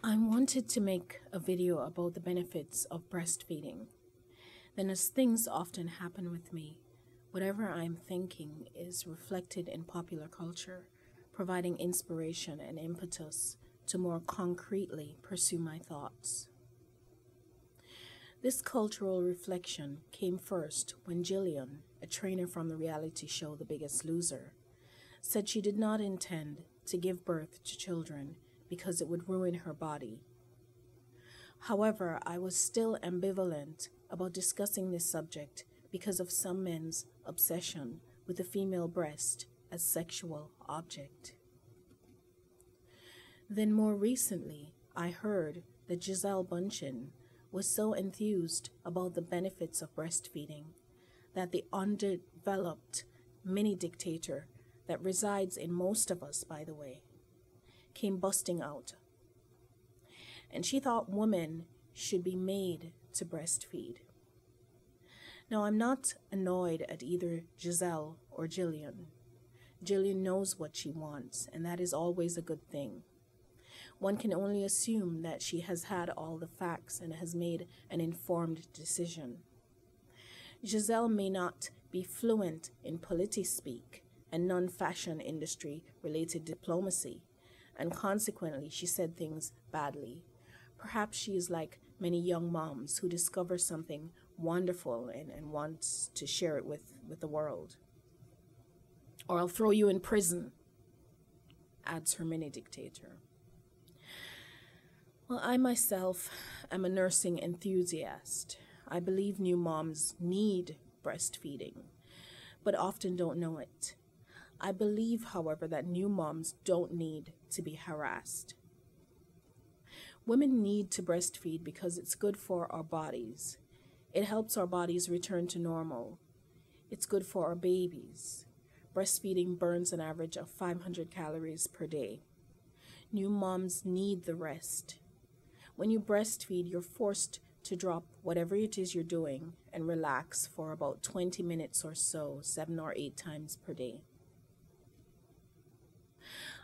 I wanted to make a video about the benefits of breastfeeding. Then, as things often happen with me, whatever I'm thinking is reflected in popular culture, providing inspiration and impetus to more concretely pursue my thoughts. This cultural reflection came first when Jillian, a trainer from the reality show The Biggest Loser, said she did not intend to give birth to children because it would ruin her body. However, I was still ambivalent about discussing this subject because of some men's obsession with the female breast as sexual object. Then more recently, I heard that Giselle Bundchen was so enthused about the benefits of breastfeeding that the undeveloped mini dictator that resides in most of us, by the way, came busting out. And she thought women should be made to breastfeed. Now, I'm not annoyed at either Giselle or Jillian. Jillian knows what she wants, and that is always a good thing. One can only assume that she has had all the facts and has made an informed decision. Giselle may not be fluent in politi-speak and non-fashion industry-related diplomacy, and consequently she said things badly. Perhaps she is like many young moms who discover something wonderful and wants to share it with the world. Or I'll throw you in prison, adds her mini dictator. Well, I myself am a nursing enthusiast. I believe new moms need breastfeeding, but often don't know it. I believe, however, that new moms don't need to be harassed. Women need to breastfeed because it's good for our bodies. It helps our bodies return to normal. It's good for our babies. Breastfeeding burns an average of 500 calories per day. New moms need the rest. When you breastfeed, you're forced to drop whatever it is you're doing and relax for about 20 minutes or so, 7 or 8 times per day.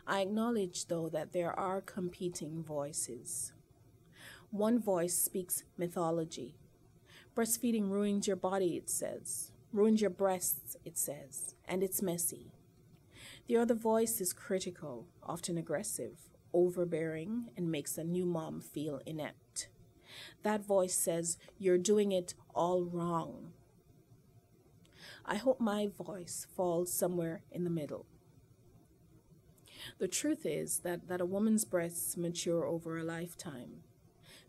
I acknowledge, though, that there are competing voices. One voice speaks mythology. Breastfeeding ruins your body, it says. Ruins your breasts, it says. And it's messy. The other voice is critical, often aggressive, overbearing, and makes a new mom feel inept. That voice says, you're doing it all wrong. I hope my voice falls somewhere in the middle. The truth is that a woman's breasts mature over a lifetime.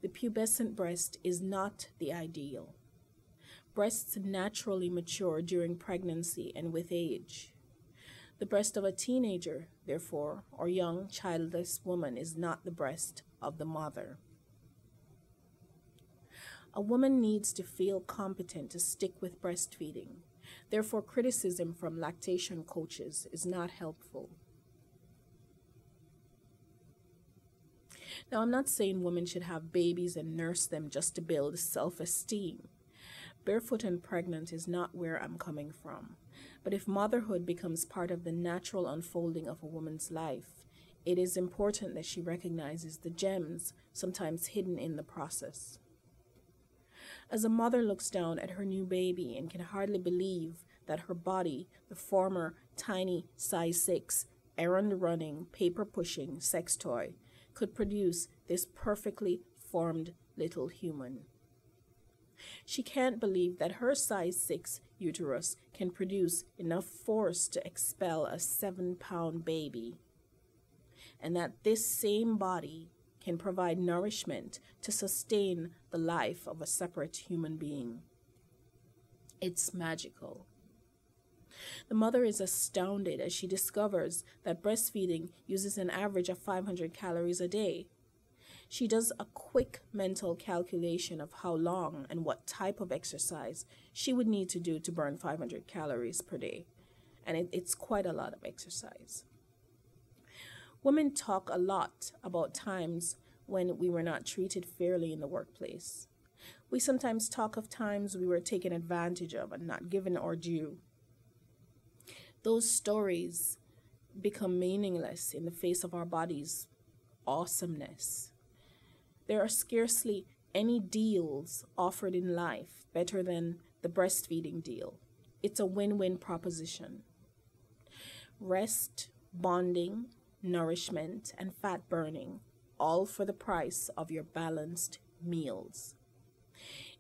The pubescent breast is not the ideal. Breasts naturally mature during pregnancy and with age. The breast of a teenager, therefore, or young childless woman is not the breast of the mother. A woman needs to feel competent to stick with breastfeeding. Therefore, criticism from lactation coaches is not helpful. Now, I'm not saying women should have babies and nurse them just to build self-esteem. Barefoot and pregnant is not where I'm coming from. But if motherhood becomes part of the natural unfolding of a woman's life, it is important that she recognizes the gems sometimes hidden in the process. As a mother looks down at her new baby and can hardly believe that her body, the former tiny size 6, errand-running, paper-pushing sex toy, could produce this perfectly formed little human. She can't believe that her size 6 uterus can produce enough force to expel a 7-pound baby, and that this same body can provide nourishment to sustain the life of a separate human being. It's magical. The mother is astounded as she discovers that breastfeeding uses an average of 500 calories a day. She does a quick mental calculation of how long and what type of exercise she would need to do to burn 500 calories per day. And it's quite a lot of exercise. Women talk a lot about times when we were not treated fairly in the workplace. We sometimes talk of times we were taken advantage of and not given our due. Those stories become meaningless in the face of our body's awesomeness. There are scarcely any deals offered in life better than the breastfeeding deal. It's a win-win proposition. Rest, bonding, nourishment, and fat burning, all for the price of your balanced meals.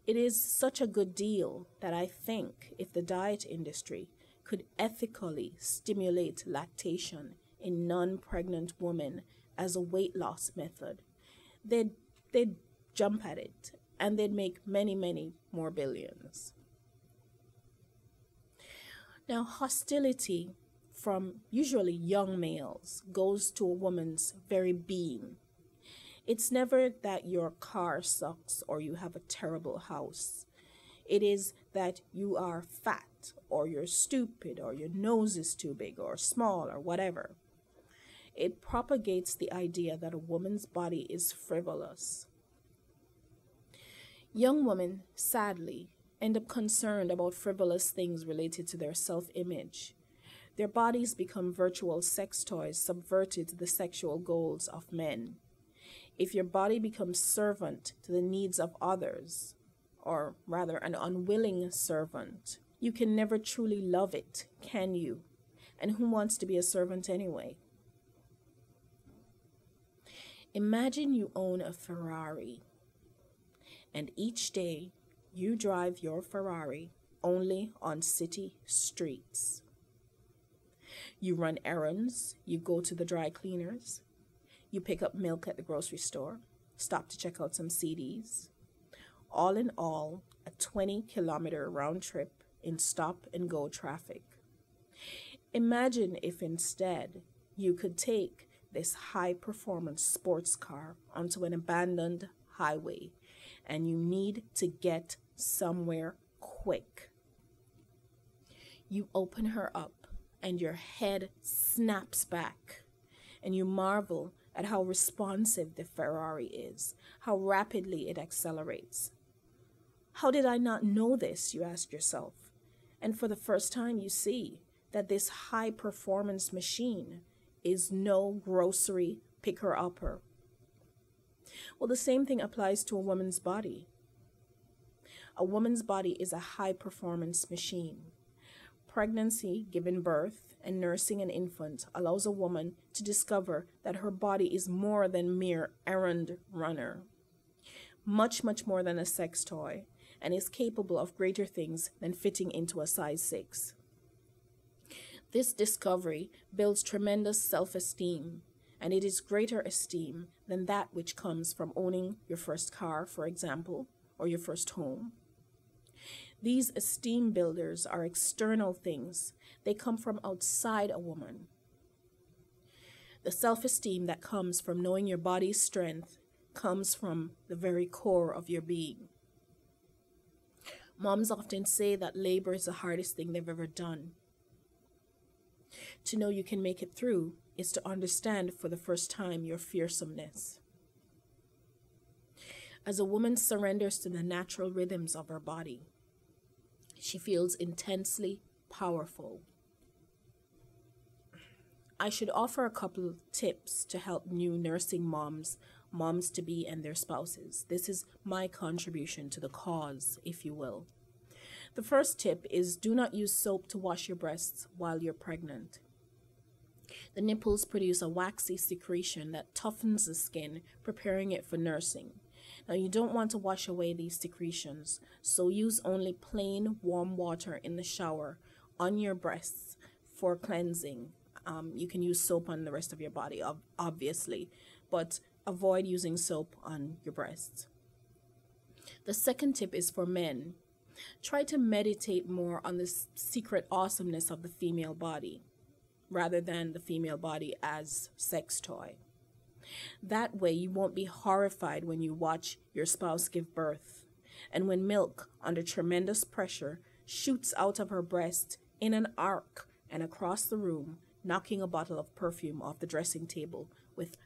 It is such a good deal that I think if the diet industry could ethically stimulate lactation in non-pregnant women as a weight loss method, they'd jump at it, and they'd make many, many more billions. Now, hostility from usually young males goes to a woman's very being. It's never that your car sucks or you have a terrible house. It is that you are fat or you're stupid or your nose is too big or small or whatever. It propagates the idea that a woman's body is frivolous. Young women, sadly, end up concerned about frivolous things related to their self-image. Their bodies become virtual sex toys subverted to the sexual goals of men. If your body becomes servant to the needs of others, or rather an unwilling servant, you can never truly love it, can you? And who wants to be a servant anyway? Imagine you own a Ferrari, and each day you drive your Ferrari only on city streets. You run errands, you go to the dry cleaners, you pick up milk at the grocery store, stop to check out some CDs. All in all, a 20-kilometer round trip in stop-and-go traffic. Imagine if instead you could take this high-performance sports car onto an abandoned highway and you need to get somewhere quick. You open her up and your head snaps back and you marvel at how responsive the Ferrari is, how rapidly it accelerates. How did I not know this, you ask yourself. And for the first time you see that this high-performance machine is no grocery picker-upper. Well, the same thing applies to a woman's body. A woman's body is a high-performance machine. Pregnancy, giving birth, and nursing an infant allows a woman to discover that her body is more than mere errand runner, much, much more than a sex toy, and is capable of greater things than fitting into a size 6. This discovery builds tremendous self-esteem, and it is greater esteem than that which comes from owning your first car, for example, or your first home. These esteem builders are external things. They come from outside a woman. The self-esteem that comes from knowing your body's strength comes from the very core of your being. Moms often say that labor is the hardest thing they've ever done. To know you can make it through is to understand for the first time your fearsomeness. As a woman surrenders to the natural rhythms of her body, she feels intensely powerful. I should offer a couple of tips to help new nursing moms, moms-to-be, and their spouses. This is my contribution to the cause, if you will. The first tip is do not use soap to wash your breasts while you're pregnant. The nipples produce a waxy secretion that toughens the skin, preparing it for nursing. Now, you don't want to wash away these secretions, so use only plain warm water in the shower on your breasts for cleansing. You can use soap on the rest of your body, obviously, but avoid using soap on your breasts. The second tip is for men. Try to meditate more on the secret awesomeness of the female body, rather than the female body as sex toy. That way you won't be horrified when you watch your spouse give birth, and when milk, under tremendous pressure, shoots out of her breast in an arc and across the room, knocking a bottle of perfume off the dressing table with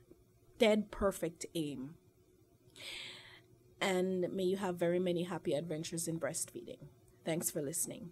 dead perfect aim. And may you have very many happy adventures in breastfeeding. Thanks for listening.